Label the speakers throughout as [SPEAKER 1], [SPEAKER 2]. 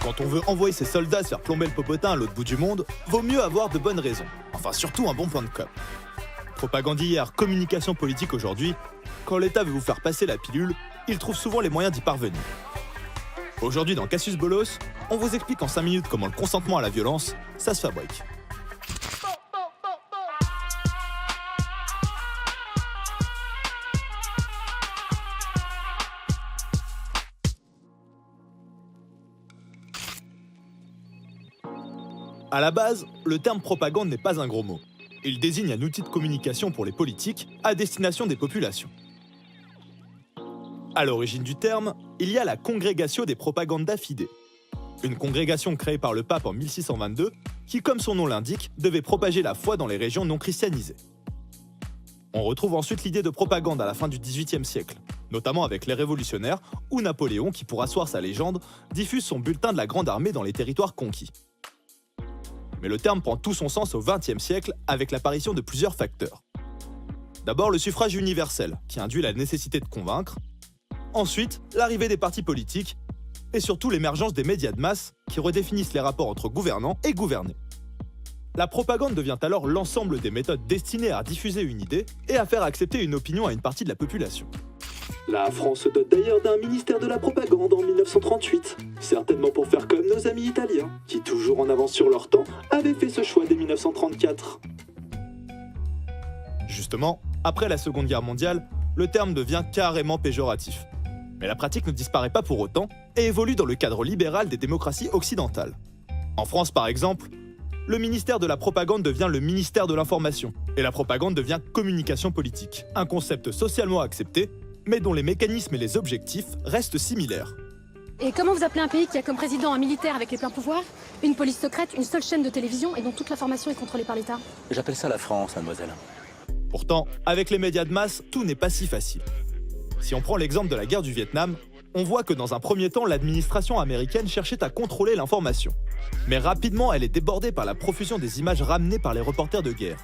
[SPEAKER 1] Quand on veut envoyer ses soldats se faire plomber le popotin à l'autre bout du monde, vaut mieux avoir de bonnes raisons. Enfin, surtout un bon plan de com. Propagande hier, communication politique aujourd'hui, quand l'État veut vous faire passer la pilule, il trouve souvent les moyens d'y parvenir. Aujourd'hui dans Cassius Bolos, on vous explique en 5 minutes comment le consentement à la violence, ça se fabrique. À la base, le terme propagande n'est pas un gros mot. Il désigne un outil de communication pour les politiques à destination des populations. À l'origine du terme, il y a la Congregatio des Propaganda Fide, une congrégation créée par le pape en 1622 qui, comme son nom l'indique, devait propager la foi dans les régions non christianisées. On retrouve ensuite l'idée de propagande à la fin du XVIIIe siècle, notamment avec les révolutionnaires ou Napoléon qui, pour asseoir sa légende, diffuse son bulletin de la Grande Armée dans les territoires conquis. Mais le terme prend tout son sens au XXe siècle avec l'apparition de plusieurs facteurs. D'abord le suffrage universel, qui induit la nécessité de convaincre. Ensuite, l'arrivée des partis politiques. Et surtout l'émergence des médias de masse, qui redéfinissent les rapports entre gouvernants et gouvernés. La propagande devient alors l'ensemble des méthodes destinées à diffuser une idée et à faire accepter une opinion à une partie de la population.
[SPEAKER 2] La France se dote d'ailleurs d'un ministère de la propagande en 1938, certainement pour faire comme nos amis italiens, qui toujours en avance sur leur temps, avaient fait ce choix dès 1934.
[SPEAKER 1] Justement, après la Seconde Guerre mondiale, le terme devient carrément péjoratif. Mais la pratique ne disparaît pas pour autant et évolue dans le cadre libéral des démocraties occidentales. En France par exemple, le ministère de la propagande devient le ministère de l'information, et la propagande devient communication politique, un concept socialement accepté, mais dont les mécanismes et les objectifs restent similaires.
[SPEAKER 3] Et comment vous appelez un pays qui a comme président un militaire avec les pleins pouvoirs, une police secrète, une seule chaîne de télévision et dont toute l'information est contrôlée par l'État?
[SPEAKER 4] J'appelle ça la France, mademoiselle.
[SPEAKER 1] Pourtant, avec les médias de masse, tout n'est pas si facile. Si on prend l'exemple de la guerre du Vietnam, on voit que dans un premier temps, l'administration américaine cherchait à contrôler l'information. Mais rapidement, elle est débordée par la profusion des images ramenées par les reporters de guerre.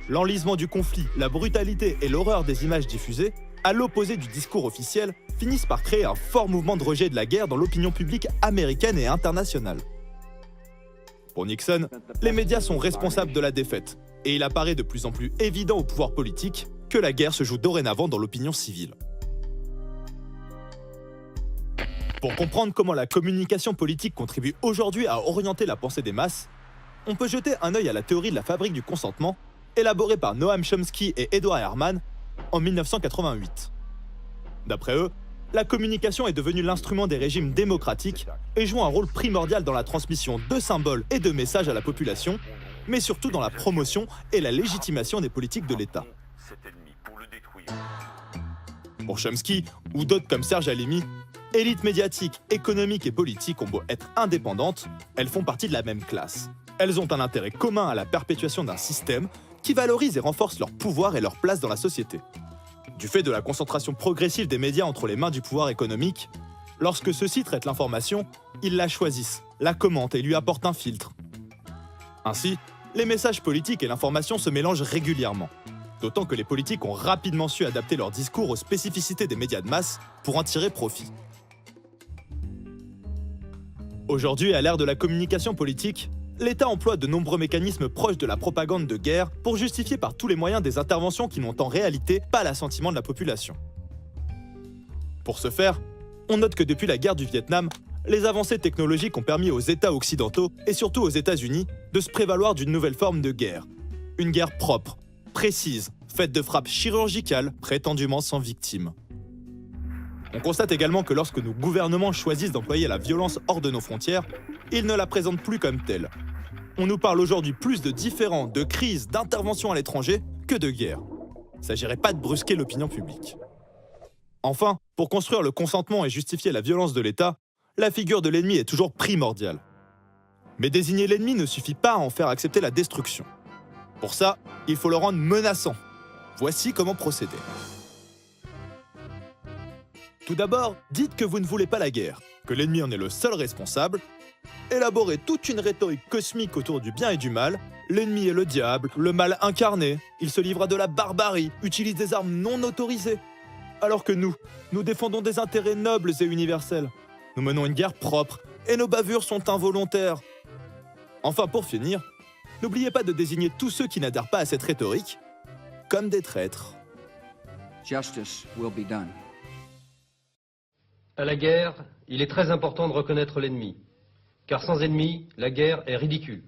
[SPEAKER 1] L'enlisement du conflit, la brutalité et l'horreur des images diffusées, à l'opposé du discours officiel, finissent par créer un fort mouvement de rejet de la guerre dans l'opinion publique américaine et internationale. Pour Nixon, les médias sont responsables de la défaite, et il apparaît de plus en plus évident au pouvoir politique que la guerre se joue dorénavant dans l'opinion civile. Pour comprendre comment la communication politique contribue aujourd'hui à orienter la pensée des masses, on peut jeter un œil à la théorie de la fabrique du consentement, élaborée par Noam Chomsky et Edward Herman en 1988. D'après eux, la communication est devenue l'instrument des régimes démocratiques et joue un rôle primordial dans la transmission de symboles et de messages à la population, mais surtout dans la promotion et la légitimation des politiques de l'État. Pour Chomsky, ou d'autres comme Serge Alimi, élites médiatiques, économiques et politiques ont beau être indépendantes, elles font partie de la même classe. Elles ont un intérêt commun à la perpétuation d'un système qui valorise et renforce leur pouvoir et leur place dans la société. Du fait de la concentration progressive des médias entre les mains du pouvoir économique, lorsque ceux-ci traitent l'information, ils la choisissent, la commentent et lui apportent un filtre. Ainsi, les messages politiques et l'information se mélangent régulièrement, d'autant que les politiques ont rapidement su adapter leur discours aux spécificités des médias de masse pour en tirer profit. Aujourd'hui, à l'ère de la communication politique, l'État emploie de nombreux mécanismes proches de la propagande de guerre pour justifier par tous les moyens des interventions qui n'ont en réalité pas l'assentiment de la population. Pour ce faire, on note que depuis la guerre du Vietnam, les avancées technologiques ont permis aux États occidentaux, et surtout aux États-Unis, de se prévaloir d'une nouvelle forme de guerre. Une guerre propre, précise, faite de frappes chirurgicales, prétendument sans victimes. On constate également que lorsque nos gouvernements choisissent d'employer la violence hors de nos frontières, ils ne la présentent plus comme telle. On nous parle aujourd'hui plus de différends, de crises, d'interventions à l'étranger que de guerre. Il ne s'agirait pas de brusquer l'opinion publique. Enfin, pour construire le consentement et justifier la violence de l'État, la figure de l'ennemi est toujours primordiale. Mais désigner l'ennemi ne suffit pas à en faire accepter la destruction. Pour ça, il faut le rendre menaçant. Voici comment procéder. Tout d'abord, dites que vous ne voulez pas la guerre, que l'ennemi en est le seul responsable. Élaborez toute une rhétorique cosmique autour du bien et du mal. L'ennemi est le diable, le mal incarné. Il se livre à de la barbarie, utilise des armes non autorisées. Alors que nous défendons des intérêts nobles et universels. Nous menons une guerre propre et nos bavures sont involontaires. Enfin, pour finir, n'oubliez pas de désigner tous ceux qui n'adhèrent pas à cette rhétorique comme des traîtres.
[SPEAKER 5] Justice will be done.
[SPEAKER 6] À la guerre, il est très important de reconnaître l'ennemi, car sans ennemi, la guerre est ridicule.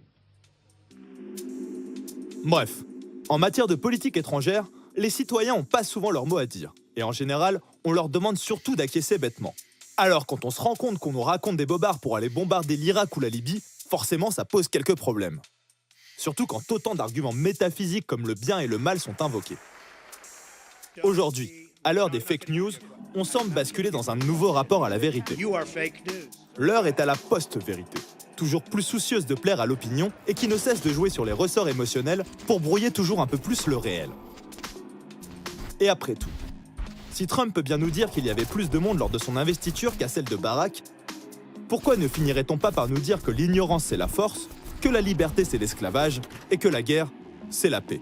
[SPEAKER 1] Bref, en matière de politique étrangère, les citoyens n'ont pas souvent leur mot à dire. Et en général, on leur demande surtout d'acquiescer bêtement. Alors quand on se rend compte qu'on nous raconte des bobards pour aller bombarder l'Irak ou la Libye, forcément ça pose quelques problèmes. Surtout quand autant d'arguments métaphysiques comme le bien et le mal sont invoqués. Aujourd'hui, à l'heure des fake news, on semble basculer dans un nouveau rapport à la vérité. L'heure est à la post-vérité, toujours plus soucieuse de plaire à l'opinion et qui ne cesse de jouer sur les ressorts émotionnels pour brouiller toujours un peu plus le réel. Et après tout, si Trump peut bien nous dire qu'il y avait plus de monde lors de son investiture qu'à celle de Barack, pourquoi ne finirait-on pas par nous dire que l'ignorance c'est la force, que la liberté c'est l'esclavage et que la guerre c'est la paix ?